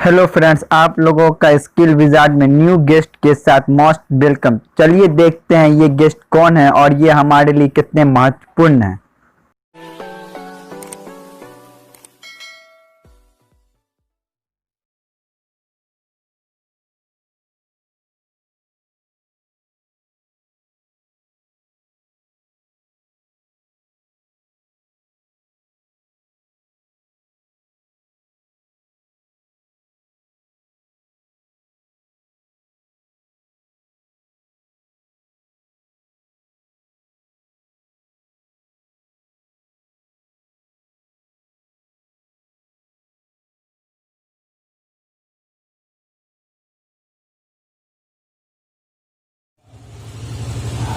Hello friends, आप लोगों का स्किल विजार्ड में न्यू गेस्ट के साथ मोस्ट वेलकम। चलिए देखते हैं ये गेस्ट कौन है और ये हमारे लिए कितने महत्वपूर्ण हैं।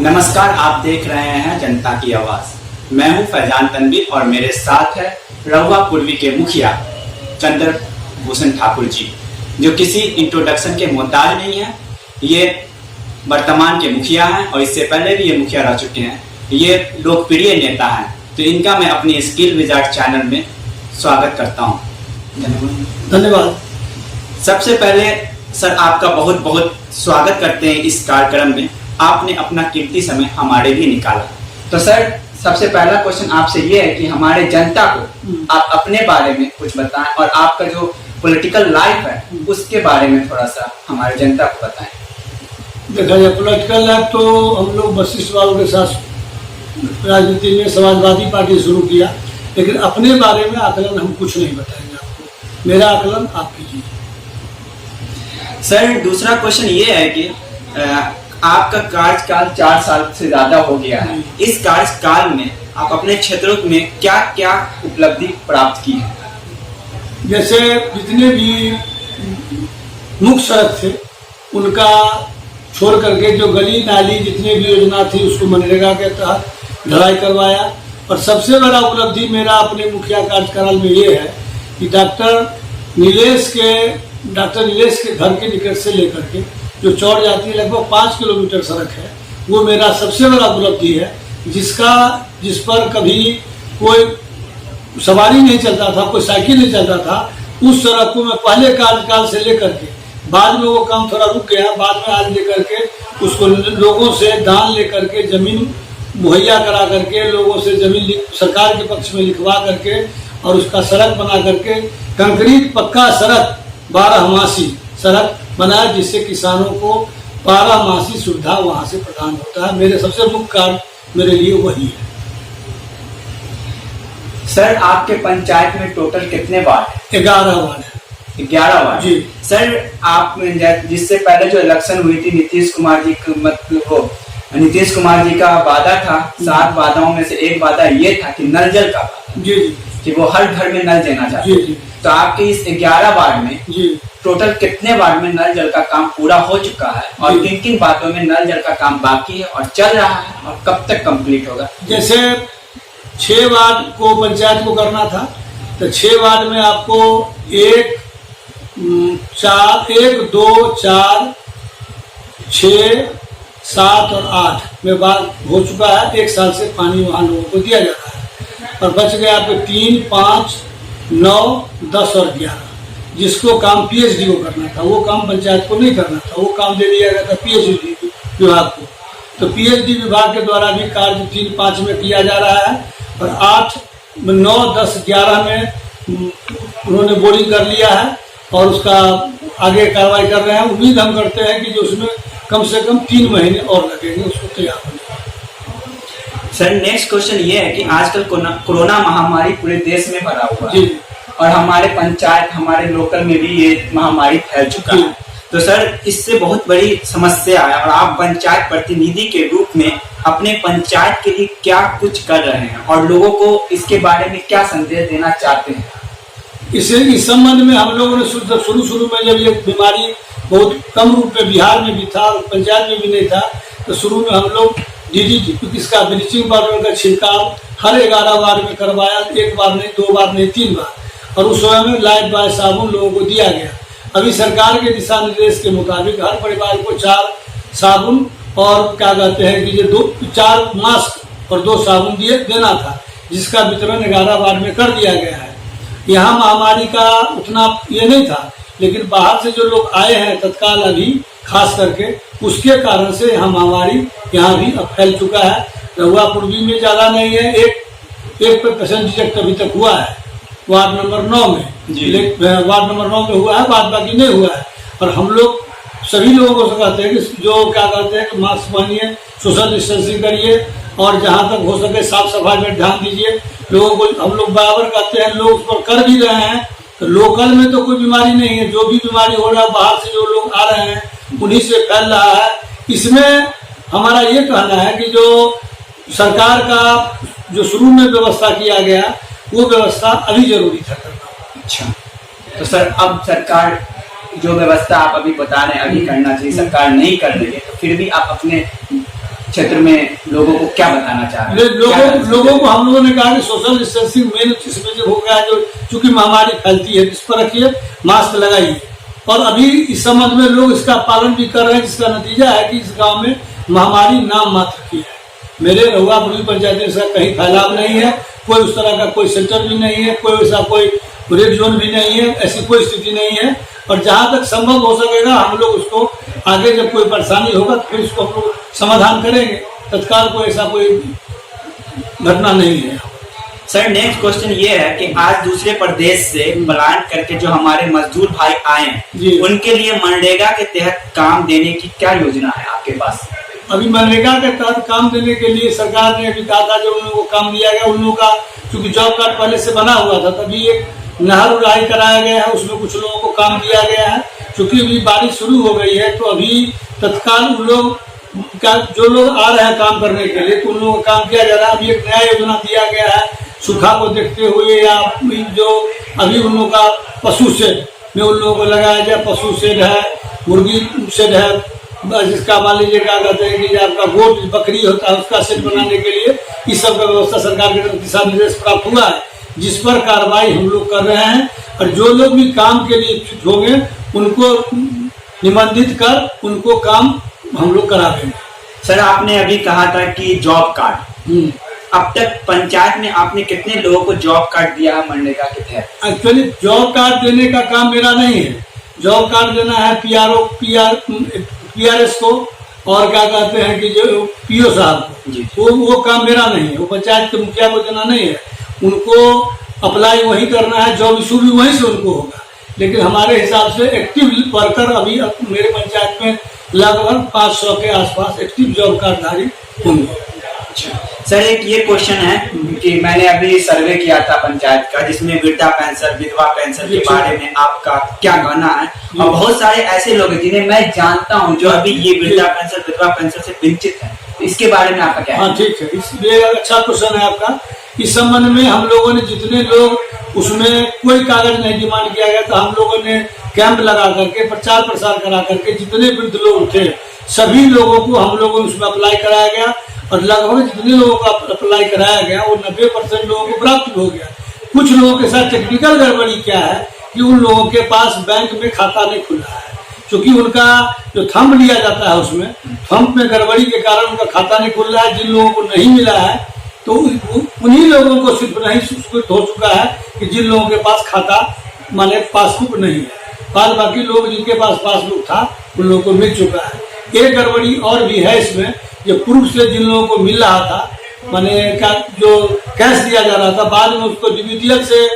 नमस्कार, आप देख रहे हैं जनता की आवाज। मैं हूं फैजान तनवीर और मेरे साथ है रहुआ पूर्वी के मुखिया चंद्रभूषण ठाकुर जी, जो किसी इंट्रोडक्शन के मोहताज नहीं है। ये वर्तमान के मुखिया हैं और इससे पहले भी ये मुखिया रह चुके हैं। ये लोकप्रिय नेता हैं, तो इनका मैं अपनी स्किल विजार्ड चैनल में स्वागत करता हूँ। धन्यवाद। सबसे पहले सर, आपका बहुत बहुत स्वागत करते हैं इस कार्यक्रम में। आपने अपना कीमती समय हमारे लिए निकाला। तो सर, सबसे पहला क्वेश्चन आपसे ये है कि हमारे जनता को आप अपने बारे में कुछ बताएं और आपका जो पॉलिटिकल लाइफ है उसके बारे में थोड़ा सा हमारे जनता को बताएं। देखा जाए पॉलिटिकल लाइफ तो हम लोग वशिष्ठ बाबू के साथ राजनीति में समाजवादी पार्टी शुरू किया, लेकिन अपने बारे में आकलन हम कुछ नहीं बताएंगे आपको। मेरा आकलन आप कीजिए। सर, दूसरा क्वेश्चन ये है कि आपका कार्यकाल 4 साल से ज्यादा हो गया है। इस कार्यकाल में आप अपने क्षेत्रों में क्या क्या उपलब्धि प्राप्त की है? जैसे जितने भी मुख्य सड़क थे उनका छोड़ करके जो गली नाली जितने भी योजना थी उसको मनरेगा के तहत ढलाई करवाया। और सबसे बड़ा उपलब्धि मेरा अपने मुखिया कार्यकाल में ये है कि डॉक्टर नीलेश के घर के निकट से लेकर के जो चौड़ जाती है लगभग 5 किलोमीटर सड़क है, वो मेरा सबसे बड़ा उपलब्धि है। जिस पर कभी कोई सवारी नहीं चलता था, कोई साइकिल नहीं चलता था, उस सड़क को मैं पहले कार्यकाल से लेकर के, बाद में वो काम थोड़ा रुक गया, बाद में आज लेकर के उसको लोगों से दान लेकर के जमीन मुहैया करा करके, लोगों से जमीन सरकार के पक्ष में लिखवा करके और उसका सड़क बना करके कंक्रीट पक्का सड़क 12मासी सड़क बनाया, जिससे किसानों को 12मासी सुविधा वहां से प्रदान होता है। मेरे सबसे मुख्य कार्य मेरे लिए वही है। सर, आपके पंचायत में टोटल कितने वार्ड है? 11 वार्ड है। 11 वार्ड जी। सर, आप जिससे पहले जो इलेक्शन हुई थी नीतीश कुमार जी नीतीश कुमार जी का वादा था, 7 वादाओं में से एक वादा ये था कि नल जल का वादा, जी जी, कि वो हर घर में नल देना चाहते। जी जी। तो आपके इस 11 वार्ड में जी टोटल कितने वार्ड में नल जल का काम पूरा हो चुका है और किन किन वार्डों में नल जल का काम बाकी है और चल रहा है और कब तक कंप्लीट होगा? जैसे 6 वार्ड को पंचायत को करना था, तो 6 वार्ड में आपको 1, 2, 4, 6, 7 और 8 में बात हो चुका है। 1 साल से पानी वहाँ लोगों को दिया जा रहा है और बच गए आपके 3, 5, 9, 10 और 11। जिसको काम पीएचडी को करना था वो काम पंचायत को नहीं करना था, वो काम दे दिया गया था पीएचडी विभाग को। तो पीएचडी विभाग के द्वारा भी कार्य 3, 5 में किया जा रहा है और 8, 9, 10, 11 में उन्होंने बोरिंग कर लिया है और उसका आगे कार्रवाई कर रहे हैं। उम्मीद हम करते हैं कि जो उसमें कम से कम 3 महीने और लगेंगे उसको तैयार होने। सर, नेक्स्ट क्वेश्चन ये है कि आजकल कोरोना महामारी पूरे देश में भरा हुआ है और हमारे पंचायत, हमारे लोकल में भी ये महामारी फैल चुका है। तो सर, इससे बहुत बड़ी समस्या है और आप पंचायत प्रतिनिधि के रूप में अपने पंचायत के लिए क्या कुछ कर रहे हैं और लोगों को इसके बारे में क्या संदेश देना चाहते हैं? इस संबंध में हम लोगों ने शुरू में जब ये बीमारी बहुत कम रूप में बिहार में भी था, पंचायत में भी नहीं था, तो शुरू में हम लोग इसका ब्लीचिंग पाउडर का छिड़काव हर 11 वार्ड में करवाया। 1 बार नहीं, 2 बार नहीं, 3 बार। और उस समय में लाइफ बॉय साबुन लोगों को दिया गया। अभी सरकार के दिशा निर्देश के मुताबिक हर परिवार को 4 साबुन और क्या कहते हैं कि ये 4 मास्क और 2 साबुन देना था, जिसका वितरण 11 वार्ड में कर दिया गया है। यहाँ महामारी का उतना ये नहीं था, लेकिन बाहर से जो लोग आए हैं तत्काल अभी खास करके, उसके कारण से यहाँ महामारी यहाँ भी अब फैल चुका है। रहुआ पूर्वी में ज़्यादा नहीं है, एक पेशेंट डिटेक्ट अभी तक हुआ है वार्ड नंबर 9 में, वार्ड नंबर 9 में हुआ है, बाद बाकी नहीं हुआ है। और हम लोग सभी लोगों को कहते हैं कि जो क्या कहते हैं कि मास्क पहनिए, सोशल डिस्टेंसिंग करिए और जहाँ तक हो सके साफ सफाई में ध्यान दीजिए। लोगों को हम लोग बराबर कहते हैं, लोग उस पर कर भी रहे हैं। तो लोकल में तो कोई बीमारी नहीं है, जो भी बीमारी हो रहा है बाहर से जो लोग आ रहे हैं उन्हीं से फैल रहा है। इसमें हमारा ये कहना है कि जो सरकार का जो शुरू में व्यवस्था किया गया वो व्यवस्था अभी जरूरी था करना। अच्छा, तो सर अब सरकार जो व्यवस्था आप अभी बता रहे हैं अभी करना चाहिए, सरकार नहीं कर रही है, तो फिर भी आप अपने क्षेत्र में लोगों को क्या बताना चाह रहे हैं? लोगों को हम लोगों ने कहा कि सोशल डिस्टेंसिंग मेन इसमें जो हो गया है, जो चूंकि महामारी फैलती है, इस पर रखिए, मास्क लगाइए। और अभी इस संबंध में लोग इसका पालन भी कर रहे हैं, जिसका नतीजा है कि इस गांव में महामारी नाम मात्र की है। मेरे रहुआ पूर्वी पंचायत में इसका कहीं फैलाव नहीं है, कोई उस तरह का कोई सेंटर भी नहीं है, कोई ऐसा कोई रेड जोन भी नहीं है, ऐसी कोई स्थिति नहीं है। और जहाँ तक संभव हो सकेगा हम लोग उसको आगे जब कोई परेशानी होगा तो फिर उसको हम लोग समाधान करेंगे। तत्काल कोई ऐसा कोई घटना नहीं है। सर नेक्स्ट क्वेश्चन ये है कि आज दूसरे प्रदेश से प्लान करके जो हमारे मजदूर भाई आए हैं, उनके लिए मनरेगा के तहत काम देने की क्या योजना है आपके पास? अभी मनरेगा के तहत काम देने के लिए सरकार ने अभी कहा था, जो उन लोगों को काम दिया गया, उन लोगों का चूंकि जॉब कार्ड पहले से बना हुआ था, तभी एक नहर उड़ाई कराया गया है, उसमें कुछ लोगों को काम दिया गया है। चूंकि अभी बारिश शुरू हो गई है तो अभी तत्काल उन लोग का जो लोग आ रहे हैं काम करने के लिए, तो उन लोगों का काम किया जा रहा है। अभी एक नया योजना दिया गया है, सूखा को देखते हुए या जो अभी उन लोगों का पशु शेड में उन लोगों को लगाया जाए। पशु शेड है, मुर्गी शेड है, जिसका मान लीजिए क्या कहते हैं कि आपका गोट बकरी होता है उसका शेड बनाने के लिए इस सब का व्यवस्था सरकार के दिशा निर्देश प्राप्त हुआ है, जिस पर कार्रवाई हम लोग कर रहे हैं। और जो लोग भी काम के लिए इच्छुक होंगे उनको निबंधित कर उनको काम हम लोग करा देंगे। सर आपने अभी कहा था कि जॉब कार्ड, अब तक पंचायत में आपने कितने लोगों को जॉब कार्ड दिया है मनरेगा के तहत? एक्चुअली जॉब कार्ड देने का काम मेरा नहीं है। जॉब कार्ड देना है PRS को और क्या कहते हैं कि जो PO साहब को, वो काम मेरा नहीं है। वो पंचायत के मुखिया को देना नहीं है, उनको अप्लाई वही करना है, जॉब इशू भी वहीं से उनको होगा। लेकिन हमारे हिसाब से एक्टिव वर्कर अभी मेरे पंचायत में लगभग 500 के आसपास एक्टिव जॉब कार्डधारी होंगे। सर एक ये क्वेश्चन है कि मैंने अभी सर्वे किया था पंचायत का, जिसमें वृद्धा पेंशन, विधवा पेंशन के बारे में आपका क्या कहना है? और बहुत सारे ऐसे लोग हैं जिन्हें मैं जानता हूं जो अभी ये वृद्धा पेंशन, विधवा पेंशन से वंचित हैं, तो इसके बारे में आपका क्या है? हाँ ठीक है, इसलिए अच्छा क्वेश्चन है आपका। इस संबंध में हम लोगों ने जितने लोग उसमें कोई कागज नहीं डिमांड किया गया, तो हम लोगों ने कैंप लगा करके प्रचार प्रसार करा करके जितने वृद्ध लोग थे सभी लोगों को हम लोगों ने उसमें अप्लाई कराया गया। और लगभग जितने लोगों को अप्लाई कराया गया वो 90% लोगों को प्राप्त हो गया। कुछ लोगों के साथ टेक्निकल गड़बड़ी क्या है कि उन लोगों के पास बैंक में खाता नहीं खुला है, क्योंकि उनका जो थंब लिया जाता है उसमें थंब में गड़बड़ी के कारण उनका खाता नहीं खुल रहा है। जिन लोगों को नहीं मिला है तो उन्हीं लोगों को सिर्फ नहीं स्वीकृत हो चुका है कि जिन लोगों के पास खाता माने पासबुक नहीं है। बाद बाकी लोग जिनके पास पासबुक था उन लोगों को मिल चुका है। एक गड़बड़ी और भी है इसमें, जो पूर्व से जिन लोगों को मिल रहा था माने क्या जो कैश दिया जा रहा था, बाद में उसको DBTL से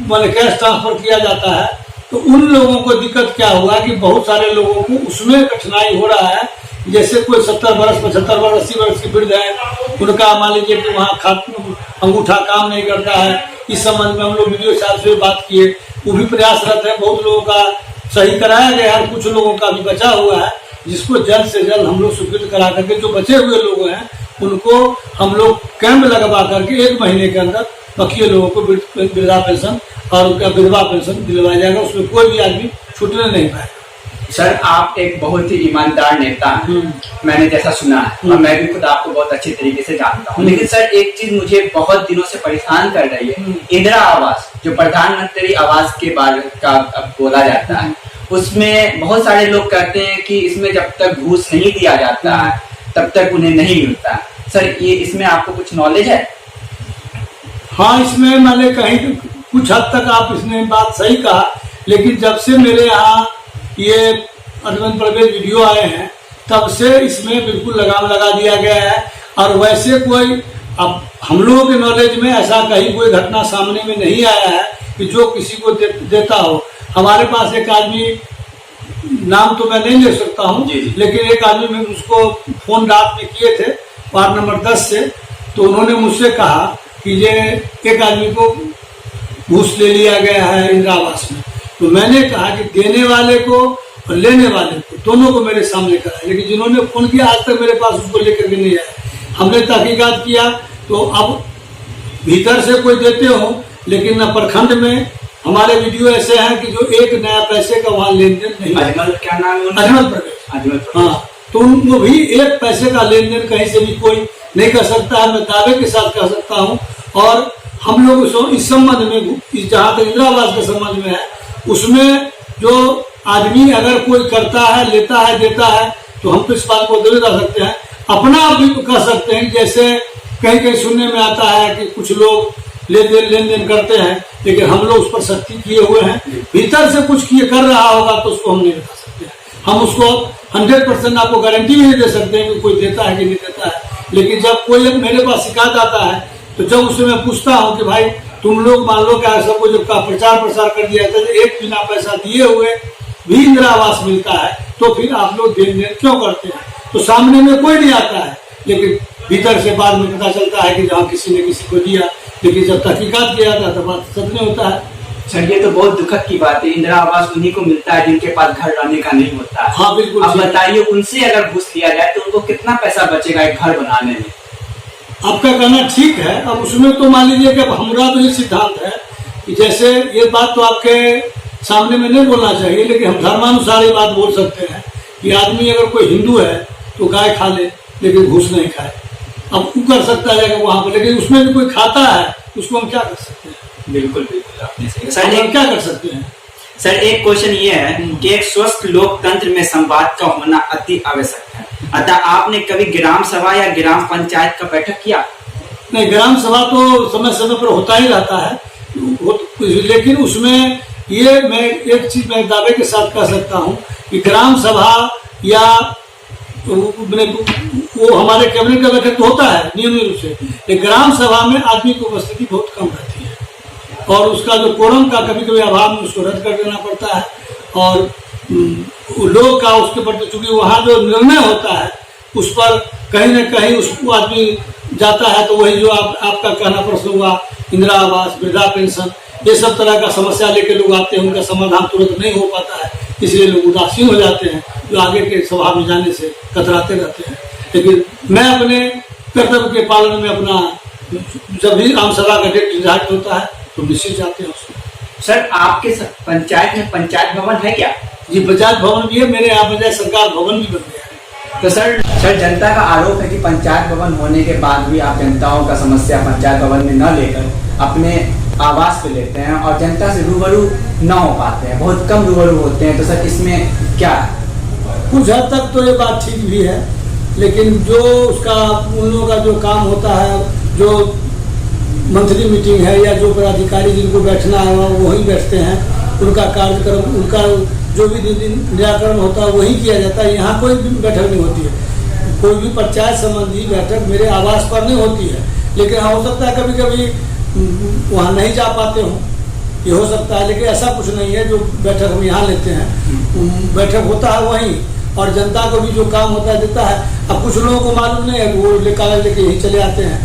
माने कैश ट्रांसफर किया जाता है, तो उन लोगों को दिक्कत क्या हुआ कि बहुत सारे लोगों को उसमें कठिनाई हो रहा है। जैसे कोई 70 वर्ष 75 वर्ष 80 वर्ष की वृद्ध है, उनका मान लीजिए कि वहाँ अंगूठा काम नहीं करता है। इस संबंध में हम लोग वीडियो साहब से बात किए, वो भी प्रयासरत है। बहुत लोगों का सही कराया गया है, कुछ लोगों का भी बचा हुआ है, जिसको जल्द से जल्द हम लोग स्वीकृत करा करके जो बचे हुए लोग हैं उनको हम लोग कैंप लगवा करके 1 महीने के अंदर बाकी लोगों को वृद्धा पेंशन और उनका विधवा पेंशन दिलवाया जाएगा। उसमें कोई भी आदमी छूटने नहीं पाएगा। सर आप एक बहुत ही ईमानदार नेता हैं, मैंने जैसा सुना है, और मैं भी खुद आपको बहुत अच्छे तरीके से जानता हूँ। लेकिन सर एक चीज मुझे बहुत दिनों से परेशान कर रही है, इंदिरा आवास जो प्रधानमंत्री आवास के बारे का अब बोला जाता है, उसमें बहुत सारे लोग कहते हैं कि इसमें जब तक घूस नहीं दिया जाता है तब तक उन्हें नहीं मिलता। सर ये इसमें आपको कुछ नॉलेज है? हाँ, इसमें मैंने कहीं कुछ हद तक आप इसने बात सही कहा, लेकिन जब से मेरे यहाँ ये अनुबंध प्रवेश वीडियो आए हैं तब से इसमें बिल्कुल लगाम लगा दिया गया है। और वैसे कोई अब हम लोगों के नॉलेज में ऐसा कहीं कोई घटना सामने में नहीं आया है कि जो किसी को देता हो। हमारे पास एक आदमी, नाम तो मैं नहीं ले सकता हूँ, लेकिन एक आदमी में उसको फोन रात में किए थे वार्ड नंबर 10 से, तो उन्होंने मुझसे कहा कि ये एक आदमी को घूस ले लिया गया है इंदिरा आवास में। तो मैंने कहा कि देने वाले को और लेने वाले को दोनों को मेरे सामने कराया, लेकिन जिन्होंने फोन किया आज तक मेरे पास उसको लेकर के नहीं आया। हमने तहकीकात किया तो अब भीतर से कोई देते हो, लेकिन न प्रखंड में हमारे वीडियो ऐसे हैं कि जो एक नया पैसे का वहाँ लेन देन नहीं। अजमल क्या नाम है? अजमल प्रवेश। हाँ, तो उनको भी एक पैसे का लेन देन कहीं से भी कोई नहीं कर सकता है, मैं दावे के साथ कह सकता हूँ। और हम लोग इस संबंध में, जहाँ तक इंदिरा आवास के संबंध में है, उसमें जो आदमी अगर कोई करता है, लेता है, देता है, तो हम तो इस बात को दे सकते हैं। अपना आप भी कह सकते हैं, जैसे कहीं कहीं सुनने में आता है कि कुछ लोग लेन देन करते हैं, लेकिन हम लोग उस पर सख्ती किए हुए हैं। भीतर से कुछ किए कर रहा होगा तो उसको हम नहीं बता सकते हैं। हम उसको 100% आपको गारंटी भी नहीं दे सकते हैं कि कोई देता है कि नहीं देता है। लेकिन जब कोई मेरे पास शिकायत आता है तो जब उससे मैं पूछता हूँ कि भाई तुम लोग मान लो क्या सबको जब का प्रचार प्रसार कर दिया जाता है, एक बिना पैसा दिए हुए भी इंदिरा आवास मिलता है, तो फिर आप लोग देन देन क्यों करते हैं? तो सामने में कोई नहीं आता है, लेकिन भीतर से बाद में पता चलता है कि जहाँ किसी ने किसी को दिया, लेकिन जब तहकीकात किया जाता है तो बात सच नहीं होता है। सर ये तो बहुत दुखद की बात है, इंदिरा आवास उन्हीं को मिलता है जिनके पास घर रहने का नहीं होता है। हाँ बिल्कुल। अब बताइए उनसे अगर घूस लिया जाए तो उनको कितना पैसा बचेगा एक घर बनाने में? आपका कहना ठीक है। अब उसमें तो मान लीजिए कि हमारा तो ये सिद्धांत है कि जैसे ये बात तो आपके सामने में नहीं बोलना चाहिए, लेकिन हम धर्मानुसार ये बात बोल सकते हैं कि आदमी अगर कोई हिंदू है तो गाय खा ले लेकिन घूस नहीं खाए। अब वो कर सकता है वहां पर, लेकिन उसमें भी कोई खाता है उसको हम क्या कर सकते हैं? बिल्कुल बिल्कुल आपने सही। सर हम क्या कर सकते हैं? सर एक क्वेश्चन ये है कि एक स्वस्थ लोकतंत्र में संवाद का होना अति आवश्यक है, अतः आपने कभी ग्राम सभा या ग्राम पंचायत का बैठक किया? नहीं, ग्राम सभा तो समय समय पर होता ही रहता है, लेकिन उसमें ये मैं एक चीज मैं दावे के साथ कह सकता हूँ कि ग्राम सभा या वो हमारे कैबिनेट का बैठक तो होता है नियमित रूप से, लेकिन ग्राम सभा में आदमी की उपस्थिति बहुत कम रहती है और उसका जो कोरम का कभी कभी अभाव में उसको रद्द कर देना पड़ता है। और लोग का उसके प्रति चूंकि वहाँ जो निर्णय होता है उस पर कहीं न कहीं उसको आदमी जाता है, तो वही जो आपका कहना प्रश्न हुआ, इंदिरा आवास, वृद्धा पेंशन, ये सब तरह का समस्या लेके लोग आते हैं, उनका समाधान तुरंत नहीं हो पाता है, इसलिए लोग उदासीन हो जाते हैं, जो आगे के सभा में जाने से कतराते रहते हैं। लेकिन मैं अपने कर्तव्य के पालन में अपना, जब भी आम सभा का डेट निर्धारित होता है तो निश्चित जाते हैं उसमें। सर आपके पंचायत में पंचायत भवन है क्या? जी, पंचायत भवन भी है, मेरे यहाँ पंचायत सरकार भवन भी बन गया है। तो सर जनता का आरोप है कि पंचायत भवन होने के बाद भी आप जनताओं का समस्या पंचायत भवन में न लेकर अपने आवास पे लेते हैं और जनता से रूबरू न हो पाते हैं, बहुत कम रूबरू होते हैं, तो सर इसमें क्या है? कुछ हद तक तो ये बात ठीक भी है, लेकिन जो उसका उन लोगों का जो काम होता है, जो मंथली मीटिंग है या जो पदाधिकारी जिनको बैठना है वहीं बैठते हैं, उनका कार्यक्रम, उनका जो भी निराकरण होता है वही किया जाता है। यहाँ कोई भी बैठक नहीं होती है, कोई भी पंचायत संबंधी बैठक मेरे आवास पर नहीं होती है, लेकिन हो सकता है कभी कभी वहाँ नहीं जा पाते हो, ये हो सकता है, लेकिन ऐसा कुछ नहीं है। जो बैठक हम यहाँ लेते हैं बैठक होता है वहीं, और जनता को भी जो काम होता है देता है। अब कुछ लोगों को मालूम नहीं है, वो कागज लेके यहीं चले आते हैं,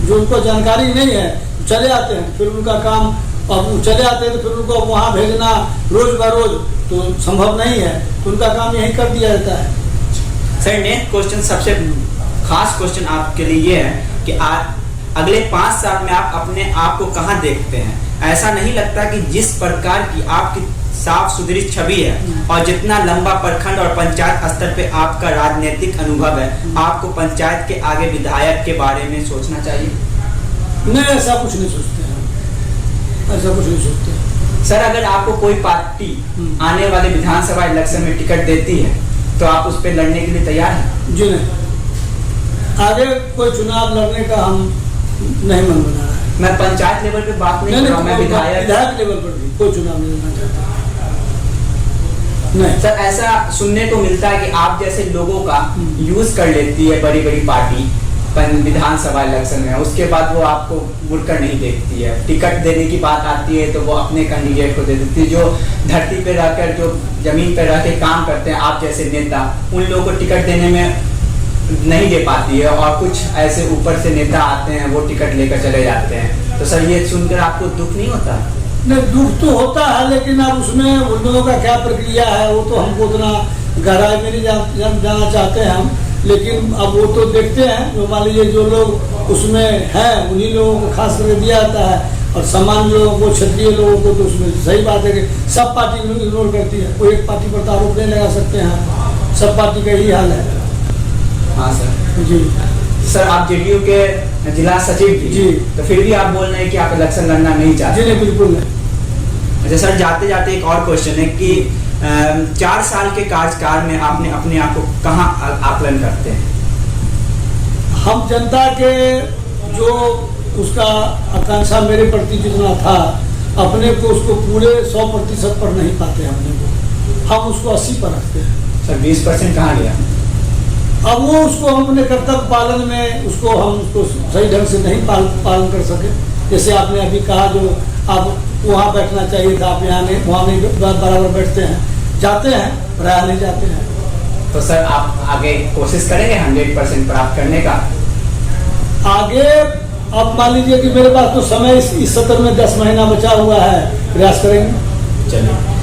जो उनको जानकारी नहीं है चले आते हैं, फिर उनका काम, अब चले आते हैं तो फिर उनको वहाँ भेजना रोज ब रोज तो संभव नहीं है, तो उनका काम यहीं कर दिया जाता है। सर नेक्स्ट क्वेश्चन, सबसे खास क्वेश्चन आपके लिए ये है कि अगले 5 साल में आप अपने आप को कहाँ देखते हैं? ऐसा नहीं लगता कि जिस प्रकार की आपकी साफ सुथरी छवि है और जितना लंबा प्रखंड और पंचायत स्तर पे आपका राजनीतिक अनुभव है, आपको पंचायत के आगे विधायक के बारे में सोचना चाहिए? नहीं, ऐसा कुछ नहीं सोचते हैं, ऐसा कुछ नहीं सोचते हैं। सर अगर आपको कोई पार्टी आने वाले विधानसभा इलेक्शन में टिकट देती है तो आप उस पर लड़ने के लिए तैयार हैं? जी नहीं, आगे कोई चुनाव लड़ने का हम नहीं मन बना रहा है। मैं पंचायत लेवल पे बात नहीं कर रहा हूँ, मैं विधायक लेवल पर भी कोई चुनाव नहीं लड़ना चाहता। नहीं सर, ऐसा सुनने को मिलता है कि आप जैसे लोगों का यूज कर लेती है बड़ी बड़ी पार्टी विधानसभा इलेक्शन में, उसके बाद वो आपको मुड़कर नहीं देखती है। टिकट देने की बात आती है तो वो अपने कैंडिडेट को दे देती है। जो धरती पे रहकर, जो जमीन पे रह के काम करते हैं, आप जैसे नेता, उन लोगों को टिकट देने में नहीं दे पाती है, और कुछ ऐसे ऊपर से नेता आते हैं, वो टिकट लेकर चले जाते हैं। तो सर, ये सुनकर आपको दुख नहीं होता? नहीं, दुख तो होता है, लेकिन अब उसमें उन लोगों का क्या प्रक्रिया है वो तो हमको उतना गहराई में नहीं जाना चाहते हैं हम। लेकिन अब वो तो देखते हैं, जो मान लीजिए जो लोग उसमें हैं उन्हीं लोगों को खास करके दिया जाता है, और सामान्य लोगों को, क्षेत्रीय लोगों को तो उसमें सही बात है कि सब पार्टी इग्नोर करती है। कोई एक पार्टी पर तो आरोप नहीं लगा सकते हैं, सब पार्टी का यही हाल है। हाँ सर जी सर, आप जेडीयू के जिला सचिव थी जी, तो फिर भी आप बोल रहे हैं कि आप इलेक्शन लड़ना नहीं चाहते? जी नहीं, बिल्कुल नहीं। अच्छा सर, जाते जाते एक और क्वेश्चन है कि 4 साल के कार्यकाल में आपने अपने आप को कहाँ आकलन करते हैं? हम जनता के जो उसका आकांक्षा मेरे प्रति जितना था, अपने को उसको पूरे 100% पर नहीं पाते अपने को, हम उसको 80 पर रखते हैं। सर 20% कहाँ गया? अब वो उसको हम अपने कर्तव्य पालन में उसको हम उसको सही ढंग से नहीं पालन कर सके। जैसे आपने अभी कहा, जो आप वहाँ बैठना चाहिए था, आप यहाँ नहीं, वहाँ नहीं बराबर बैठते हैं, जाते हैं, प्रायः नहीं जाते हैं। तो सर, आप आगे कोशिश करेंगे 100% प्राप्त करने का? आगे अब मान लीजिए कि मेरे पास तो समय इस सत्र में 10 महीना बचा हुआ है, प्रयास करेंगे। चलिए,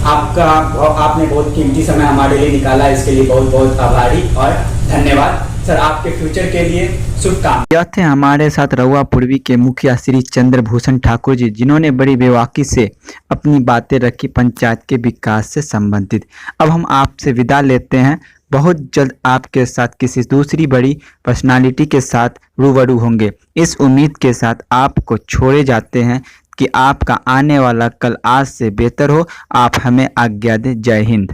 आपने बहुत कीमती समय हमारे लिए निकाला, इसके लिए बहुत बहुत आभारी और धन्यवाद सर। आपके फ्यूचर के लिए शुभकामनाएं। यह थे हमारे साथ रहुआ पूर्वी के मुखिया श्री चंद्रभूषण ठाकुर जी, जिन्होंने बड़ी बेबाकी से अपनी बातें रखी पंचायत के विकास से संबंधित। अब हम आपसे विदा लेते हैं, बहुत जल्द आपके साथ किसी दूसरी बड़ी पर्सनालिटी के साथ रूबरू होंगे, इस उम्मीद के साथ आपको छोड़े जाते हैं कि आपका आने वाला कल आज से बेहतर हो। आप हमें आज्ञा दें। जय हिंद।